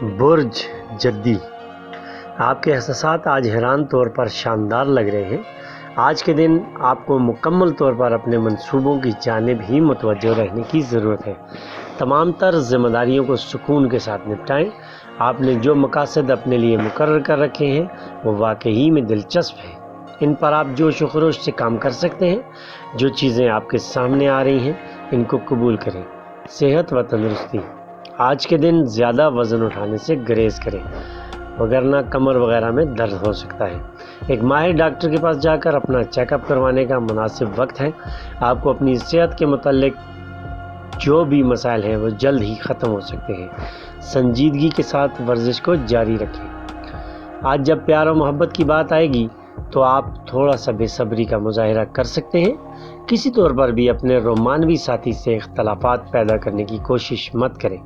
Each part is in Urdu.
برج جدی، آپ کے احساسات آج حیران طور پر شاندار لگ رہے ہیں۔ آج کے دن آپ کو مکمل طور پر اپنے منصوبوں کی جانب ہی متوجہ رہنے کی ضرورت ہے۔ تمام تر ذمہ داریوں کو سکون کے ساتھ نپٹائیں۔ آپ نے جو مقاصد اپنے لیے مقرر کر رکھے ہیں وہ واقعی میں دلچسپ ہیں۔ ان پر آپ جوش و خروش سے کام کر سکتے ہیں۔ جو چیزیں آپ کے سامنے آ رہی ہیں ان کو قبول کریں۔ صحت و تندرستی، آج کے دن زیادہ وزن اٹھانے سے گریز کریں وگرنہ کمر وغیرہ میں درد ہو سکتا ہے۔ ایک ماہر ڈاکٹر کے پاس جا کر اپنا چیک اپ کروانے کا مناسب وقت ہے۔ آپ کو اپنی صحت کے متعلق جو بھی مسائل ہیں وہ جلد ہی ختم ہو سکتے ہیں۔ سنجیدگی کے ساتھ ورزش کو جاری رکھیں۔ آج جب پیار و محبت کی بات آئے گی تو آپ تھوڑا سا بے صبری کا مظاہرہ کر سکتے ہیں۔ کسی طور پر بھی اپنے رومانوی ساتھی سے اختلافات پیدا کرنے کی کوشش مت کریں۔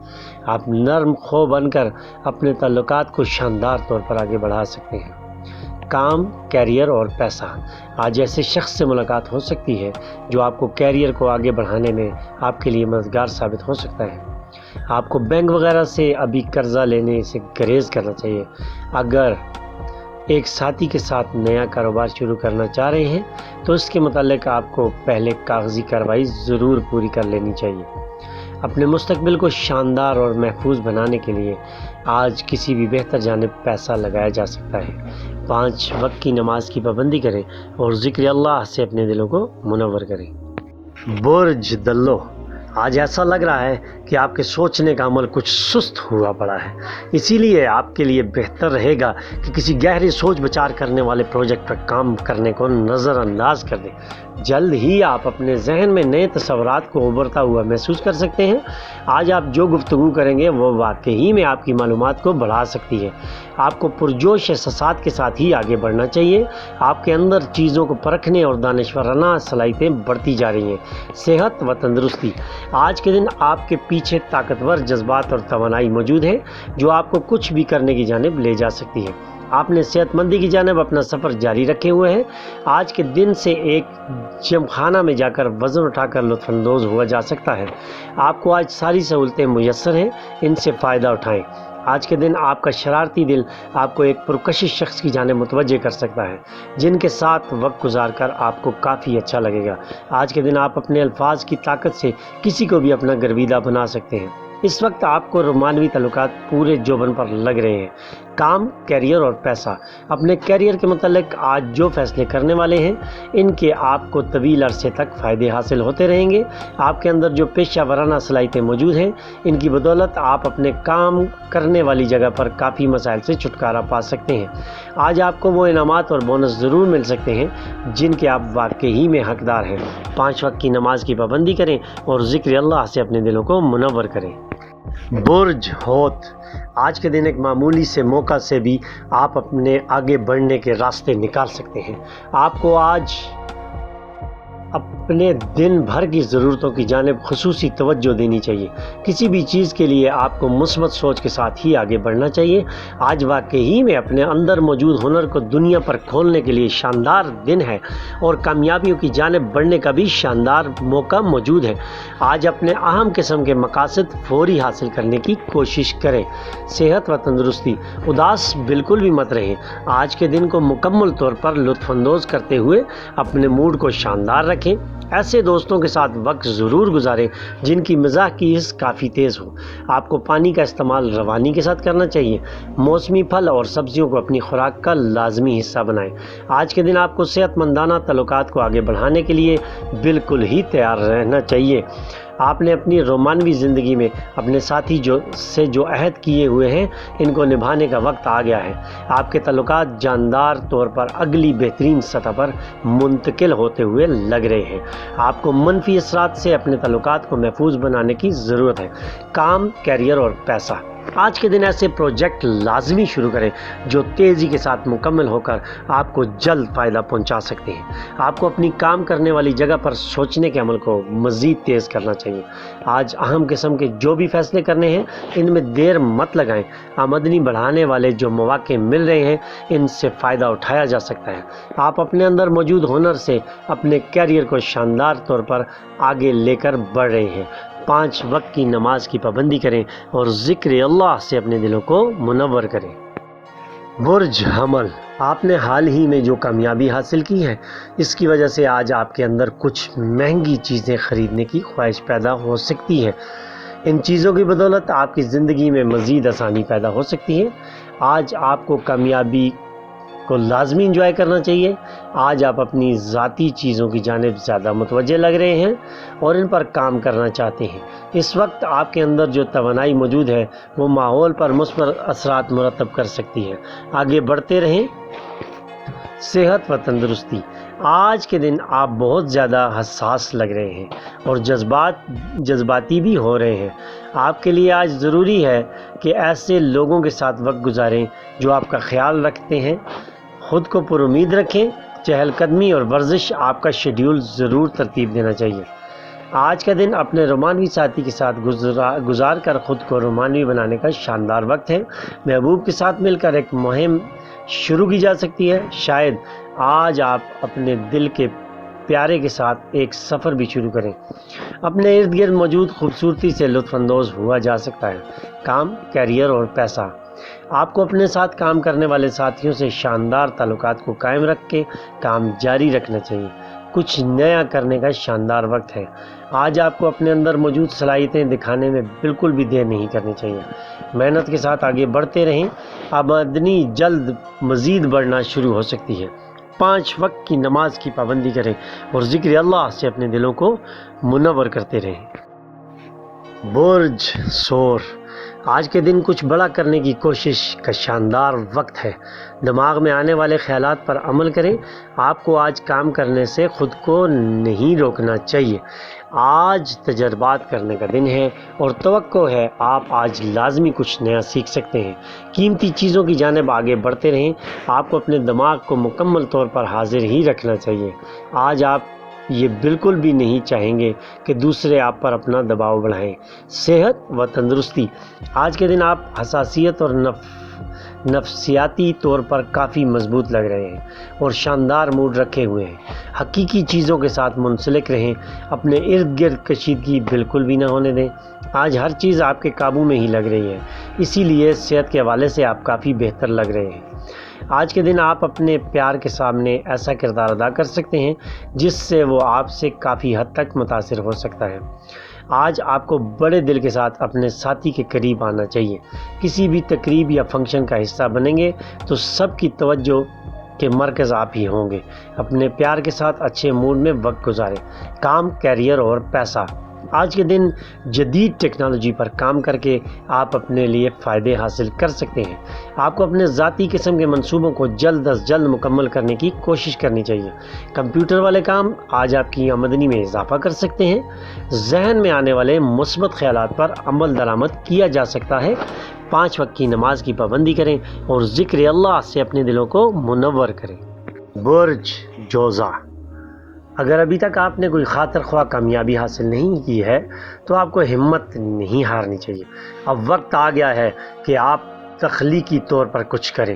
آپ نرم خو بن کر اپنے تعلقات کو شاندار طور پر آگے بڑھا سکتے ہیں۔ کام، کیریئر اور پیسہ، آج ایسے شخص سے ملاقات ہو سکتی ہے جو آپ کو کیریئر کو آگے بڑھانے میں آپ کے لیے مددگار ثابت ہو سکتا ہے۔ آپ کو بینک وغیرہ سے ابھی قرضہ لینے سے گریز کرنا چاہیے۔ اگر ایک ساتھی کے ساتھ نیا کاروبار شروع کرنا چاہ رہے ہیں تو اس کے متعلق آپ کو پہلے کاغذی کارروائی ضرور پوری کر لینی چاہیے۔ اپنے مستقبل کو شاندار اور محفوظ بنانے کے لیے آج کسی بھی بہتر جانب پیسہ لگایا جا سکتا ہے۔ 5 وقت کی نماز کی پابندی کریں اور ذکر اللہ سے اپنے دلوں کو منور کریں۔ برج دلو، آج ایسا لگ رہا ہے کہ آپ کے سوچنے کا عمل کچھ سست ہوا پڑا ہے، اسی لیے آپ کے لیے بہتر رہے گا کہ کسی گہری سوچ بچار کرنے والے پروجیکٹ پر کام کرنے کو نظر انداز کر دیں۔ جلد ہی آپ اپنے ذہن میں نئے تصورات کو ابھرتا ہوا محسوس کر سکتے ہیں۔ آج آپ جو گفتگو کریں گے وہ واقعی میں آپ کی معلومات کو بڑھا سکتی ہے۔ آپ کو پرجوش احساسات کے ساتھ ہی آگے بڑھنا چاہیے۔ آپ کے اندر چیزوں کو پرکھنے اور دانشورانہ صلاحیتیں بڑھتی جا رہی ہیں۔ صحت و تندرستی، آج کے دن آپ کے پیچھے طاقتور جذبات اور توانائی موجود ہے جو آپ کو کچھ بھی کرنے کی جانب لے جا سکتی ہے۔ آپ نے صحت مندی کی جانب اپنا سفر جاری رکھے ہوئے ہیں۔ آج کے دن سے ایک جم خانہ میں جا کر وزن اٹھا کر لطف اندوز ہوا جا سکتا ہے۔ آپ کو آج ساری سہولتیں میسر ہیں، ان سے فائدہ اٹھائیں۔ آج کے دن آپ کا شرارتی دل آپ کو ایک پرکشش شخص کی جانب متوجہ کر سکتا ہے جن کے ساتھ وقت گزار کر آپ کو کافی اچھا لگے گا۔ آج کے دن آپ اپنے الفاظ کی طاقت سے کسی کو بھی اپنا گرویدہ بنا سکتے ہیں۔ اس وقت آپ کو رومانوی تعلقات پورے جوبن پر لگ رہے ہیں۔ کام، کیریئر اور پیسہ، اپنے کیریئر کے متعلق آج جو فیصلے کرنے والے ہیں ان کے آپ کو طویل عرصے تک فائدے حاصل ہوتے رہیں گے۔ آپ کے اندر جو پیشہ ورانہ صلاحیتیں موجود ہیں ان کی بدولت آپ اپنے کام کرنے والی جگہ پر کافی مسائل سے چھٹکارا پا سکتے ہیں۔ آج آپ کو وہ انعامات اور بونس ضرور مل سکتے ہیں جن کے آپ واقعی میں حقدار ہیں۔ 5 وقت کی نماز کی پابندی کریں اور ذکر اللہ سے اپنے دلوں کو منور کریں۔ برج حوت، آج کے دن ایک معمولی سے موقع سے بھی آپ اپنے آگے بڑھنے کے راستے نکال سکتے ہیں۔ آپ کو آج اپنے دن بھر کی ضرورتوں کی جانب خصوصی توجہ دینی چاہیے۔ کسی بھی چیز کے لیے آپ کو مثبت سوچ کے ساتھ ہی آگے بڑھنا چاہیے۔ آج واقعی میں اپنے اندر موجود ہنر کو دنیا پر کھولنے کے لیے شاندار دن ہے اور کامیابیوں کی جانب بڑھنے کا بھی شاندار موقع موجود ہے۔ آج اپنے اہم قسم کے مقاصد فوری حاصل کرنے کی کوشش کریں۔ صحت و تندرستی، اداس بالکل بھی مت رہیں۔ آج کے دن کو مکمل طور پر لطف اندوز کرتے ہوئے اپنے موڈ کو شاندار رکھیں۔ ایسے دوستوں کے ساتھ وقت ضرور گزاریں جن کی مزاح کی حس کافی تیز ہو۔ آپ کو پانی کا استعمال روانی کے ساتھ کرنا چاہیے۔ موسمی پھل اور سبزیوں کو اپنی خوراک کا لازمی حصہ بنائیں۔ آج کے دن آپ کو صحت مندانہ تعلقات کو آگے بڑھانے کے لیے بالکل ہی تیار رہنا چاہیے۔ آپ نے اپنی رومانوی زندگی میں اپنے ساتھی سے جو عہد کیے ہوئے ہیں ان کو نبھانے کا وقت آ گیا ہے۔ آپ کے تعلقات جاندار طور پر اگلی بہترین سطح پر منتقل ہوتے ہوئے لگ رہے ہیں۔ آپ کو منفی اثرات سے اپنے تعلقات کو محفوظ بنانے کی ضرورت ہے۔ کام، کیریئر اور پیسہ، آج کے دن ایسے پروجیکٹ لازمی شروع کریں جو تیزی کے ساتھ مکمل ہو کر آپ کو جلد فائدہ پہنچا سکتے ہیں۔ آپ کو اپنی کام کرنے والی جگہ پر سوچنے کے عمل کو مزید تیز کرنا چاہیے۔ آج اہم قسم کے جو بھی فیصلے کرنے ہیں ان میں دیر مت لگائیں۔ آمدنی بڑھانے والے جو مواقع مل رہے ہیں ان سے فائدہ اٹھایا جا سکتا ہے۔ آپ اپنے اندر موجود ہنر سے اپنے کیریئر کو شاندار طور پر آگے لے کر بڑھ رہے ہیں۔ 5 وقت کی نماز کی پابندی کریں اور ذکر اللہ سے اپنے دلوں کو منور کریں۔ برج حمل، آپ نے حال ہی میں جو کامیابی حاصل کی ہے اس کی وجہ سے آج آپ کے اندر کچھ مہنگی چیزیں خریدنے کی خواہش پیدا ہو سکتی ہے۔ ان چیزوں کی بدولت آپ کی زندگی میں مزید آسانی پیدا ہو سکتی ہے۔ آج آپ کو کامیابی کو لازمی انجوائے کرنا چاہیے۔ آج آپ اپنی ذاتی چیزوں کی جانب زیادہ متوجہ لگ رہے ہیں اور ان پر کام کرنا چاہتے ہیں۔ اس وقت آپ کے اندر جو توانائی موجود ہے وہ ماحول پر مثبت اثرات مرتب کر سکتی ہے۔ آگے بڑھتے رہیں۔ صحت و تندرستی، آج کے دن آپ بہت زیادہ حساس لگ رہے ہیں اور جذباتی بھی ہو رہے ہیں۔ آپ کے لیے آج ضروری ہے کہ ایسے لوگوں کے ساتھ وقت گزاریں جو آپ کا خیال رکھتے ہیں۔ خود کو پر امید رکھیں۔ چہل قدمی اور ورزش آپ کا شیڈیول ضرور ترتیب دینا چاہیے۔ آج کا دن اپنے رومانوی ساتھی کے ساتھ گزار کر خود کو رومانوی بنانے کا شاندار وقت ہے۔ محبوب کے ساتھ مل کر ایک مہم شروع کی جا سکتی ہے۔ شاید آج آپ اپنے دل کے پیارے کے ساتھ ایک سفر بھی شروع کریں۔ اپنے ارد گرد موجود خوبصورتی سے لطف اندوز ہوا جا سکتا ہے۔ کام، کیریئر اور پیسہ، آپ کو اپنے ساتھ کام کرنے والے ساتھیوں سے شاندار تعلقات کو قائم رکھ کے کام جاری رکھنا چاہیے۔ کچھ نیا کرنے کا شاندار وقت ہے۔ آج آپ کو اپنے اندر موجود صلاحیتیں دکھانے میں بالکل بھی دیر نہیں کرنی چاہیے۔ محنت کے ساتھ آگے بڑھتے رہیں۔ آمدنی جلد مزید بڑھنا شروع ہو سکتی ہے۔ 5 وقت کی نماز کی پابندی کریں اور ذکر اللہ سے اپنے دلوں کو منور کرتے رہیں۔ برج ثور، آج کے دن کچھ بڑا کرنے کی کوشش کا شاندار وقت ہے۔ دماغ میں آنے والے خیالات پر عمل کریں۔ آپ کو آج کام کرنے سے خود کو نہیں روکنا چاہیے۔ آج تجربات کرنے کا دن ہے اور توقع ہے آپ آج لازمی کچھ نیا سیکھ سکتے ہیں۔ قیمتی چیزوں کی جانب آگے بڑھتے رہیں۔ آپ کو اپنے دماغ کو مکمل طور پر حاضر ہی رکھنا چاہیے۔ آج آپ یہ بالکل بھی نہیں چاہیں گے کہ دوسرے آپ پر اپنا دباؤ بڑھائیں۔ صحت و تندرستی، آج کے دن آپ حساسیت اور نفسیاتی طور پر کافی مضبوط لگ رہے ہیں اور شاندار موڈ رکھے ہوئے ہیں۔ حقیقی چیزوں کے ساتھ منسلک رہیں۔ اپنے ارد گرد کشیدگی بالکل بھی نہ ہونے دیں۔ آج ہر چیز آپ کے قابو میں ہی لگ رہی ہے، اسی لیے صحت کے حوالے سے آپ کافی بہتر لگ رہے ہیں۔ آج کے دن آپ اپنے پیار کے سامنے ایسا کردار ادا کر سکتے ہیں جس سے وہ آپ سے کافی حد تک متاثر ہو سکتا ہے۔ آج آپ کو بڑے دل کے ساتھ اپنے ساتھی کے قریب آنا چاہیے۔ کسی بھی تقریب یا فنکشن کا حصہ بنیں گے تو سب کی توجہ کے مرکز آپ ہی ہوں گے۔ اپنے پیار کے ساتھ اچھے موڈ میں وقت گزاریں۔ کام، کیریئر اور پیسہ، آج کے دن جدید ٹیکنالوجی پر کام کر کے آپ اپنے لیے فائدے حاصل کر سکتے ہیں۔ آپ کو اپنے ذاتی قسم کے منصوبوں کو جلد از جلد مکمل کرنے کی کوشش کرنی چاہیے۔ کمپیوٹر والے کام آج آپ کی آمدنی میں اضافہ کر سکتے ہیں۔ ذہن میں آنے والے مثبت خیالات پر عمل درآمد کیا جا سکتا ہے۔ 5 وقت کی نماز کی پابندی کریں اور ذکر اللہ سے اپنے دلوں کو منور کریں۔ برج جوزا، اگر ابھی تک آپ نے کوئی خاطر خواہ کامیابی حاصل نہیں کی ہے تو آپ کو ہمت نہیں ہارنی چاہیے۔ اب وقت آ گیا ہے کہ آپ تخلیقی طور پر کچھ کریں۔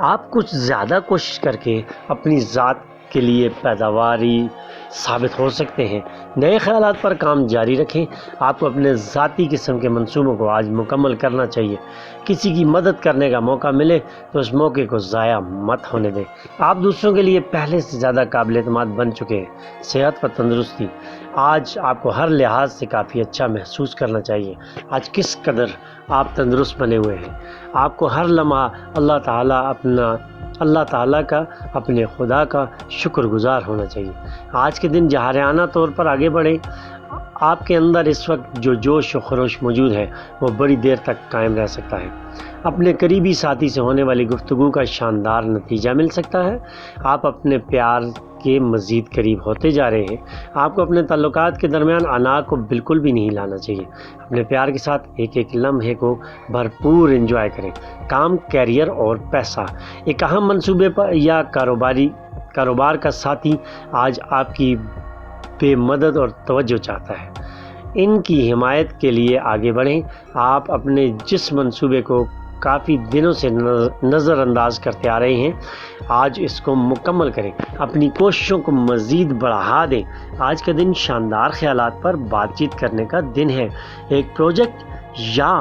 آپ کچھ زیادہ کوشش کر کے اپنی ذات کے لیے پیداواری ثابت ہو سکتے ہیں۔ نئے خیالات پر کام جاری رکھیں۔ آپ کو اپنے ذاتی قسم کے منصوبوں کو آج مکمل کرنا چاہیے۔ کسی کی مدد کرنے کا موقع ملے تو اس موقع کو ضائع مت ہونے دیں۔ آپ دوسروں کے لیے پہلے سے زیادہ قابل اعتماد بن چکے ہیں۔ صحت و تندرستی، آج آپ کو ہر لحاظ سے کافی اچھا محسوس کرنا چاہیے۔ آج کس قدر آپ تندرست بنے ہوئے ہیں۔ آپ کو ہر لمحہ اللہ تعالیٰ کا، اپنے خدا کا شکر گزار ہونا چاہیے۔ آج کے دن جاہرانہ طور پر آگے بڑھیں۔ آپ کے اندر اس وقت جو جوش و خروش موجود ہے وہ بڑی دیر تک قائم رہ سکتا ہے۔ اپنے قریبی ساتھی سے ہونے والی گفتگو کا شاندار نتیجہ مل سکتا ہے۔ آپ اپنے پیار کے مزید قریب ہوتے جا رہے ہیں۔ آپ کو اپنے تعلقات کے درمیان انا کو بالکل بھی نہیں لانا چاہیے۔ اپنے پیار کے ساتھ ایک ایک لمحے کو بھرپور انجوائے کریں۔ کام، کیریئر اور پیسہ، ایک اہم منصوبے پر یا کاروبار کا ساتھی آج آپ کی بے مدد اور توجہ چاہتا ہے۔ ان کی حمایت کے لیے آگے بڑھیں۔ آپ اپنے جس منصوبے کو کافی دنوں سے نظر انداز کرتے آ رہے ہیں، آج اس کو مکمل کریں، اپنی کوششوں کو مزید بڑھا دیں۔ آج کا دن شاندار خیالات پر بات چیت کرنے کا دن ہے، ایک پروجیکٹ یا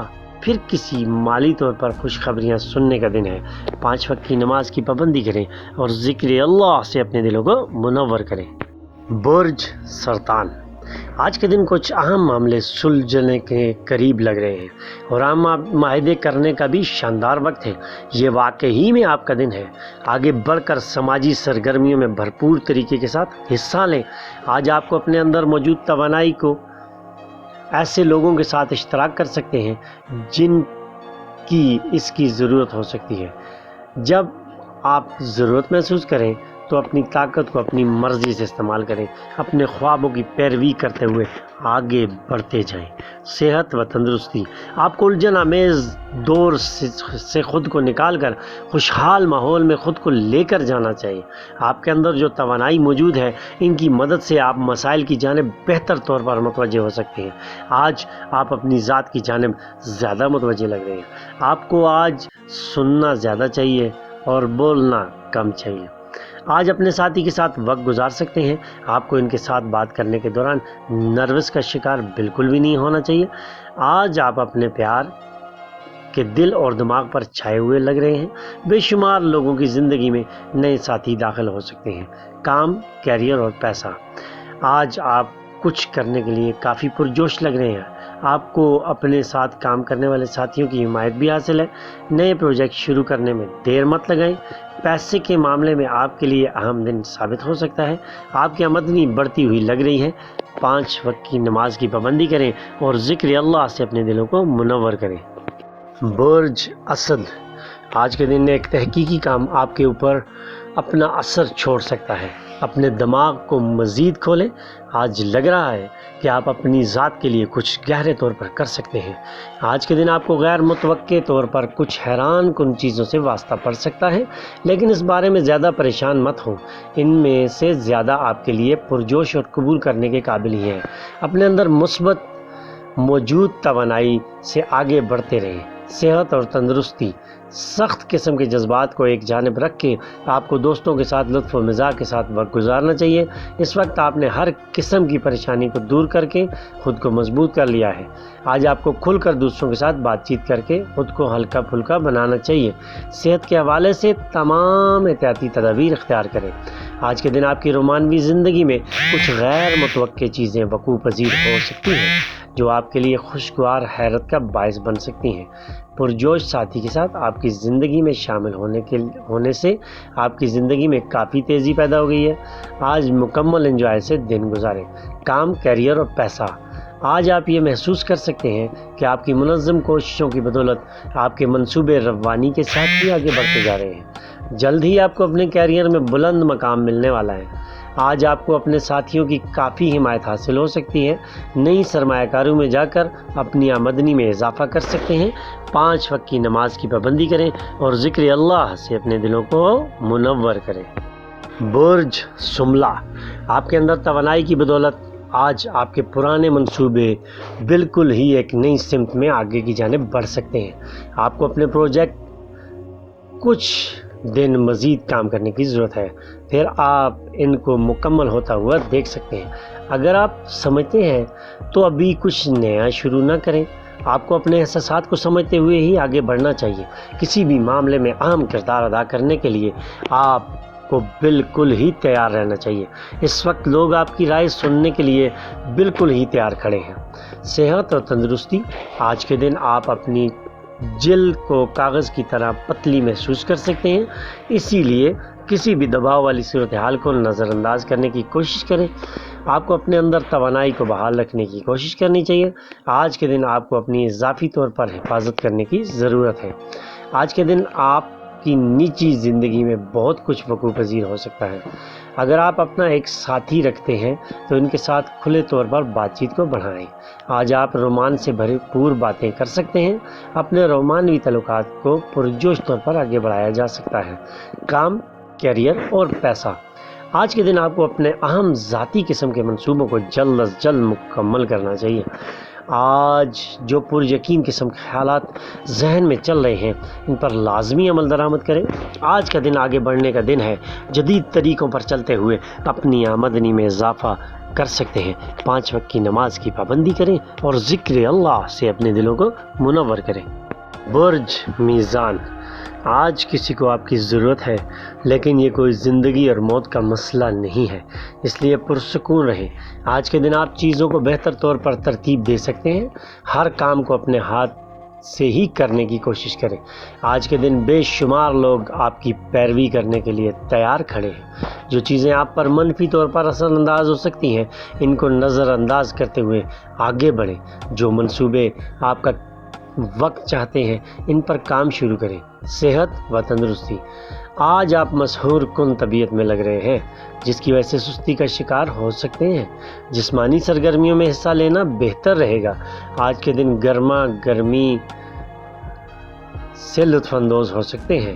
پھر کسی مالی طور پر خوشخبریاں سننے کا دن ہے۔ 5 وقت کی نماز کی پابندی کریں اور ذکر اللہ سے اپنے دلوں کو منور کریں۔ برج سرطان، آج کے دن کچھ اہم معاملے سلجھنے کے قریب لگ رہے ہیں اور عام معاہدے کرنے کا بھی شاندار وقت ہے۔ یہ واقعی میں آپ کا دن ہے، آگے بڑھ کر سماجی سرگرمیوں میں بھرپور طریقے کے ساتھ حصہ لیں۔ آج آپ کو اپنے اندر موجود توانائی کو ایسے لوگوں کے ساتھ اشتراک کر سکتے ہیں جن کی اس کی ضرورت ہو سکتی ہے۔ جب آپ ضرورت محسوس کریں تو اپنی طاقت کو اپنی مرضی سے استعمال کریں، اپنے خوابوں کی پیروی کرتے ہوئے آگے بڑھتے جائیں۔ صحت و تندرستی، آپ کو الجھن آمیز دور سے خود کو نکال کر خوشحال ماحول میں خود کو لے کر جانا چاہیے۔ آپ کے اندر جو توانائی موجود ہے، ان کی مدد سے آپ مسائل کی جانب بہتر طور پر متوجہ ہو سکتے ہیں۔ آج آپ اپنی ذات کی جانب زیادہ متوجہ لگ رہے ہیں۔ آپ کو آج سننا زیادہ چاہیے اور بولنا کم چاہیے۔ آج اپنے ساتھی کے ساتھ وقت گزار سکتے ہیں، آپ کو ان کے ساتھ بات کرنے کے دوران نروس کا شکار بالکل بھی نہیں ہونا چاہیے۔ آج آپ اپنے پیار کے دل اور دماغ پر چھائے ہوئے لگ رہے ہیں، بے شمار لوگوں کی زندگی میں نئے ساتھی داخل ہو سکتے ہیں۔ کام، کیریئر اور پیسہ، آج آپ کچھ کرنے کے لیے کافی پرجوش لگ رہے ہیں۔ آپ کو اپنے ساتھ کام کرنے والے ساتھیوں کی حمایت بھی حاصل ہے۔ نئے پروجیکٹ شروع کرنے میں دیر مت لگائیں۔ پیسے کے معاملے میں آپ کے لیے اہم دن ثابت ہو سکتا ہے، آپ کی آمدنی بڑھتی ہوئی لگ رہی ہے۔ 5 وقت کی نماز کی پابندی کریں اور ذکر اللہ سے اپنے دلوں کو منور کریں۔ برج اسد، آج کے دن ایک تحقیقی کام آپ کے اوپر اپنا اثر چھوڑ سکتا ہے، اپنے دماغ کو مزید کھولیں۔ آج لگ رہا ہے کہ آپ اپنی ذات کے لیے کچھ گہرے طور پر کر سکتے ہیں۔ آج کے دن آپ کو غیر متوقع طور پر کچھ حیران کن چیزوں سے واسطہ پڑ سکتا ہے، لیکن اس بارے میں زیادہ پریشان مت ہوں، ان میں سے زیادہ آپ کے لیے پرجوش اور قبول کرنے کے قابل ہی ہیں۔ اپنے اندر مثبت موجود توانائی سے آگے بڑھتے رہیں۔ صحت اور تندرستی، سخت قسم کے جذبات کو ایک جانب رکھ کے آپ کو دوستوں کے ساتھ لطف و مزاح کے ساتھ وقت گزارنا چاہیے۔ اس وقت آپ نے ہر قسم کی پریشانی کو دور کر کے خود کو مضبوط کر لیا ہے۔ آج آپ کو کھل کر دوسروں کے ساتھ بات چیت کر کے خود کو ہلکا پھلکا بنانا چاہیے۔ صحت کے حوالے سے تمام احتیاطی تدابیر اختیار کریں۔ آج کے دن آپ کی رومانوی زندگی میں کچھ غیر متوقع چیزیں وقوع پذیر ہو سکتی ہیں جو آپ کے لیے خوشگوار حیرت کا باعث بن سکتی ہیں۔ پرجوش ساتھی کے ساتھ آپ کی زندگی میں شامل ہونے سے آپ کی زندگی میں کافی تیزی پیدا ہو گئی ہے۔ آج مکمل انجوائے سے دن گزاریں۔ کام، کیریئر اور پیسہ، آج آپ یہ محسوس کر سکتے ہیں کہ آپ کی منظم کوششوں کی بدولت آپ کے منصوبے روانی کے ساتھ بھی آگے بڑھتے جا رہے ہیں۔ جلد ہی آپ کو اپنے کیریئر میں بلند مقام ملنے والا ہے۔ آج آپ کو اپنے ساتھیوں کی کافی حمایت حاصل ہو سکتی ہے۔ نئی سرمایہ کاری میں جا کر اپنی آمدنی میں اضافہ کر سکتے ہیں۔ 5 وقت کی نماز کی پابندی کریں اور ذکر اللہ سے اپنے دلوں کو منور کریں۔ برج شملہ، آپ کے اندر توانائی کی بدولت آج آپ کے پرانے منصوبے بالکل ہی ایک نئی سمت میں آگے کی جانب بڑھ سکتے ہیں۔ آپ کو اپنے پروجیکٹ کچھ دن مزید کام کرنے کی ضرورت ہے، پھر آپ ان کو مکمل ہوتا ہوا دیکھ سکتے ہیں۔ اگر آپ سمجھتے ہیں تو ابھی کچھ نیا شروع نہ کریں، آپ کو اپنے احساسات کو سمجھتے ہوئے ہی آگے بڑھنا چاہیے۔ کسی بھی معاملے میں اہم کردار ادا کرنے کے لیے آپ کو بالکل ہی تیار رہنا چاہیے۔ اس وقت لوگ آپ کی رائے سننے کے لیے بالکل ہی تیار کھڑے ہیں۔ صحت اور تندرستی، آج کے دن آپ اپنی جلد کو کاغذ کی طرح پتلی محسوس کر سکتے ہیں، اسی لیے کسی بھی دباؤ والی صورتحال کو نظر انداز کرنے کی کوشش کریں۔ آپ کو اپنے اندر توانائی کو بحال رکھنے کی کوشش کرنی چاہیے۔ آج کے دن آپ کو اپنی اضافی طور پر حفاظت کرنے کی ضرورت ہے۔ آج کے دن آپ کی نجی زندگی میں بہت کچھ وقوع پذیر ہو سکتا ہے۔ اگر آپ اپنا ایک ساتھی رکھتے ہیں تو ان کے ساتھ کھلے طور پر بات چیت کو بڑھائیں۔ آج آپ رومان سے بھرپور باتیں کر سکتے ہیں۔ اپنے رومانوی تعلقات کو پرجوش طور پر آگے بڑھایا جا سکتا ہے۔ کام، کیریئر اور پیسہ، آج کے دن آپ کو اپنے اہم ذاتی قسم کے منصوبوں کو جلد از جلد مکمل کرنا چاہیے۔ آج جو پر یقین قسم کے خیالات ذہن میں چل رہے ہیں ان پر لازمی عمل درآمد کریں۔ آج کا دن آگے بڑھنے کا دن ہے، جدید طریقوں پر چلتے ہوئے اپنی آمدنی میں اضافہ کر سکتے ہیں۔ 5 وقت کی نماز کی پابندی کریں اور ذکر اللہ سے اپنے دلوں کو منور کریں۔ برج میزان، آج کسی کو آپ کی ضرورت ہے لیکن یہ کوئی زندگی اور موت کا مسئلہ نہیں ہے، اس لیے پرسکون رہیں۔ آج کے دن آپ چیزوں کو بہتر طور پر ترتیب دے سکتے ہیں۔ ہر کام کو اپنے ہاتھ سے ہی کرنے کی کوشش کریں۔ آج کے دن بے شمار لوگ آپ کی پیروی کرنے کے لیے تیار کھڑے ہیں۔ جو چیزیں آپ پر منفی طور پر اثر انداز ہو سکتی ہیں ان کو نظر انداز کرتے ہوئے آگے بڑھیں۔ جو منصوبے آپ کا وقت چاہتے ہیں ان پر کام شروع کریں۔ صحت و تندرستی، آج آپ مسحور کن طبیعت میں لگ رہے ہیں جس کی وجہ سے سستی کا شکار ہو سکتے ہیں۔ جسمانی سرگرمیوں میں حصہ لینا بہتر رہے گا۔ آج کے دن گرما گرمی سے لطف اندوز ہو سکتے ہیں۔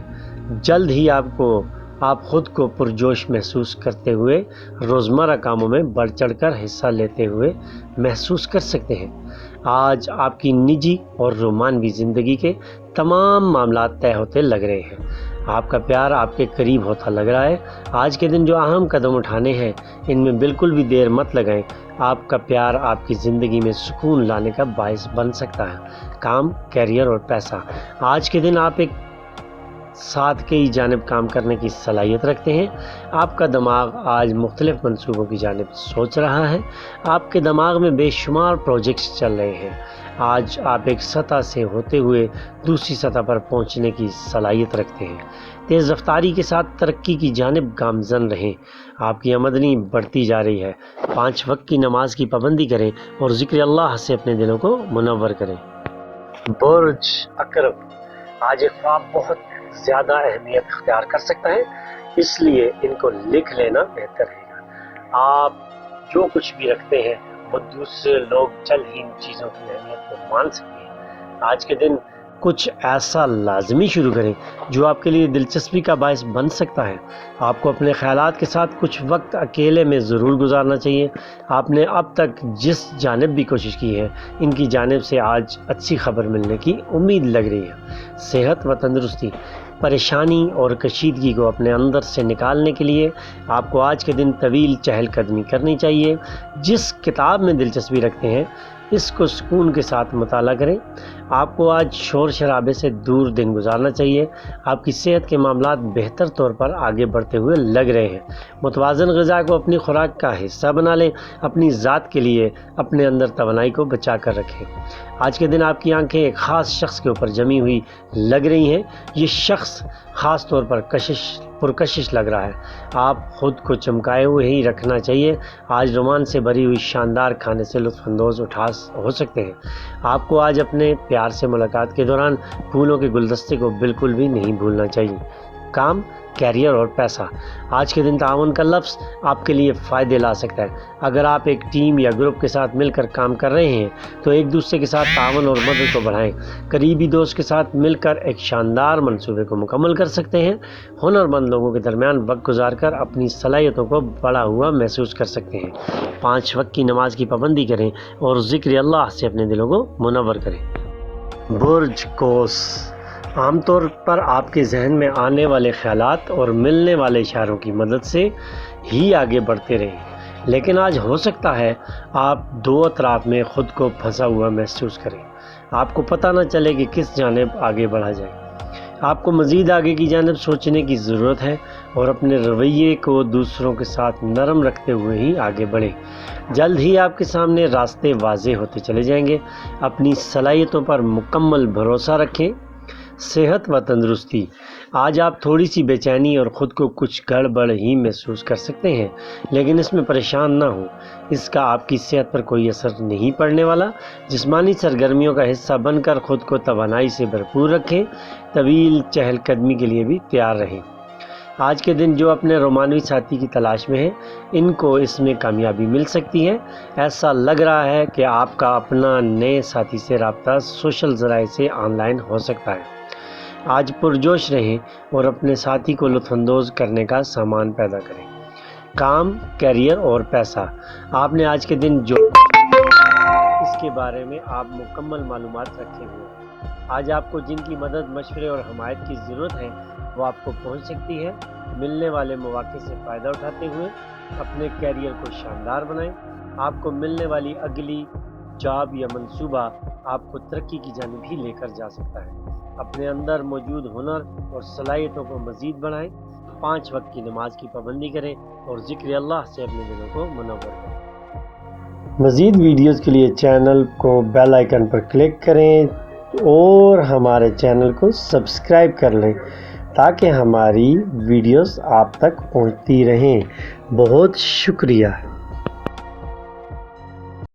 جلد ہی آپ خود کو پرجوش محسوس کرتے ہوئے روزمرہ کاموں میں بڑھ چڑھ کر حصہ لیتے ہوئے محسوس کر سکتے ہیں۔ آج آپ کی نجی اور رومانوی زندگی کے تمام معاملات طے ہوتے لگ رہے ہیں۔ آپ کا پیار آپ کے قریب ہوتا لگ رہا ہے۔ آج کے دن جو اہم قدم اٹھانے ہیں ان میں بالکل بھی دیر مت لگائیں۔ آپ کا پیار آپ کی زندگی میں سکون لانے کا باعث بن سکتا ہے۔ کام، کیریئر اور پیسہ، آج کے دن آپ ایک ساتھ کئی جانب کام کرنے کی صلاحیت رکھتے ہیں۔ آپ کا دماغ آج مختلف منصوبوں کی جانب سوچ رہا ہے۔ آپ کے دماغ میں بے شمار پروجیکٹس چل رہے ہیں۔ آج آپ ایک سطح سے ہوتے ہوئے دوسری سطح پر پہنچنے کی صلاحیت رکھتے ہیں۔ تیز رفتاری کے ساتھ ترقی کی جانب گامزن رہیں۔ آپ کی آمدنی بڑھتی جا رہی ہے۔ 5 وقت کی نماز کی پابندی کریں اور ذکر اللہ سے اپنے دلوں کو منور کریں۔ برج عقرب، آج ایک خواب بہت زیادہ اہمیت اختیار کر سکتا ہے، اس لیے ان کو لکھ لینا بہتر رہے گا۔ آپ جو کچھ بھی رکھتے ہیں وہ دوسرے لوگ جلد ہی ان چیزوں کی اہمیت کو مان سکتے ہیں۔ آج کے دن کچھ ایسا لازمی شروع کریں جو آپ کے لیے دلچسپی کا باعث بن سکتا ہے۔ آپ کو اپنے خیالات کے ساتھ کچھ وقت اکیلے میں ضرور گزارنا چاہیے۔ آپ نے اب تک جس جانب بھی کوشش کی ہے ان کی جانب سے آج اچھی خبر ملنے کی امید لگ رہی ہے۔ صحت و تندرستی، پریشانی اور کشیدگی کو اپنے اندر سے نکالنے کے لیے آپ کو آج کے دن طویل چہل قدمی کرنی چاہیے۔ جس کتاب میں دلچسپی رکھتے ہیں اس کو سکون کے ساتھ مطالعہ کریں۔ آپ کو آج شور شرابے سے دور دن گزارنا چاہیے۔ آپ کی صحت کے معاملات بہتر طور پر آگے بڑھتے ہوئے لگ رہے ہیں۔ متوازن غذا کو اپنی خوراک کا حصہ بنا لیں۔ اپنی ذات کے لیے اپنے اندر توانائی کو بچا کر رکھیں۔ آج کے دن آپ کی آنکھیں ایک خاص شخص کے اوپر جمی ہوئی لگ رہی ہیں۔ یہ شخص خاص طور پر پرکشش لگ رہا ہے۔ آپ خود کو چمکائے ہوئے ہی رکھنا چاہیے۔ آج رومان سے بھری ہوئی شاندار کھانے سے لطف اندوز ہو سکتے ہیں۔ آپ کو آج اپنے پیار سے ملاقات کے دوران پھولوں کے گلدستے کو بالکل بھی نہیں بھولنا چاہیے۔ کام، کیریئر اور پیسہ، آج کے دن تعاون کا لفظ آپ کے لیے فائدے لا سکتا ہے۔ اگر آپ ایک ٹیم یا گروپ کے ساتھ مل کر کام کر رہے ہیں تو ایک دوسرے کے ساتھ تعاون اور مدد کو بڑھائیں۔ قریبی دوست کے ساتھ مل کر ایک شاندار منصوبے کو مکمل کر سکتے ہیں۔ ہنرمند لوگوں کے درمیان وقت گزار کر اپنی صلاحیتوں کو بڑھا ہوا محسوس کر سکتے ہیں۔ 5 وقت کی نماز کی پابندی کریں اور ذکر اللہ سے اپنے دلوں کو منور کریں۔ برج قوس، عام طور پر آپ کے ذہن میں آنے والے خیالات اور ملنے والے اشاروں کی مدد سے ہی آگے بڑھتے رہیں، لیکن آج ہو سکتا ہے آپ دو اطراف میں خود کو پھنسا ہوا محسوس کریں۔ آپ کو پتہ نہ چلے کہ کس جانب آگے بڑھا جائے۔ آپ کو مزید آگے کی جانب سوچنے کی ضرورت ہے اور اپنے رویے کو دوسروں کے ساتھ نرم رکھتے ہوئے ہی آگے بڑھیں۔ جلد ہی آپ کے سامنے راستے واضح ہوتے چلے جائیں گے۔ اپنی صلاحیتوں پر مکمل بھروسہ رکھیں۔ صحت و تندرستی، آج آپ تھوڑی سی بے چینی اور خود کو کچھ گڑبڑ ہی محسوس کر سکتے ہیں، لیکن اس میں پریشان نہ ہوں، اس کا آپ کی صحت پر کوئی اثر نہیں پڑنے والا۔ جسمانی سرگرمیوں کا حصہ بن کر خود کو توانائی سے بھرپور رکھیں۔ طویل چہل قدمی کے لیے بھی تیار رہیں۔ آج کے دن جو اپنے رومانوی ساتھی کی تلاش میں ہیں ان کو اس میں کامیابی مل سکتی ہے۔ ایسا لگ رہا ہے کہ آپ کا اپنا نئے ساتھی سے رابطہ سوشل ذرائع سے آن لائن ہو سکتا ہے۔ آج پرجوش رہیں اور اپنے ساتھی کو لطف اندوز کرنے کا سامان پیدا کریں۔ کام، کیریئر اور پیسہ، آپ نے آج کے دن جو اس جس کے بارے میں آپ مکمل معلومات رکھے ہوئے ہیں۔ آج آپ کو جن کی مدد، مشورے اور حمایت کی ضرورت ہے وہ آپ کو پہنچ سکتی ہے۔ ملنے والے مواقع سے فائدہ اٹھاتے ہوئے اپنے کیریئر کو شاندار بنائیں۔ آپ کو ملنے والی اگلی جاب یا منصوبہ آپ کو ترقی کی جانب ہی لے کر جا سکتا ہے۔ اپنے اندر موجود ہنر اور صلاحیتوں کو مزید بڑھائیں۔ 5 وقت کی نماز کی پابندی کریں اور ذکر اللہ سے اپنے دلوں کو منور کریں۔ مزید ویڈیوز کے لیے چینل کو بیل آئیکن پر کلک کریں اور ہمارے چینل کو سبسکرائب کر لیں تاکہ ہماری ویڈیوز آپ تک پہنچتی رہیں۔ بہت شکریہ۔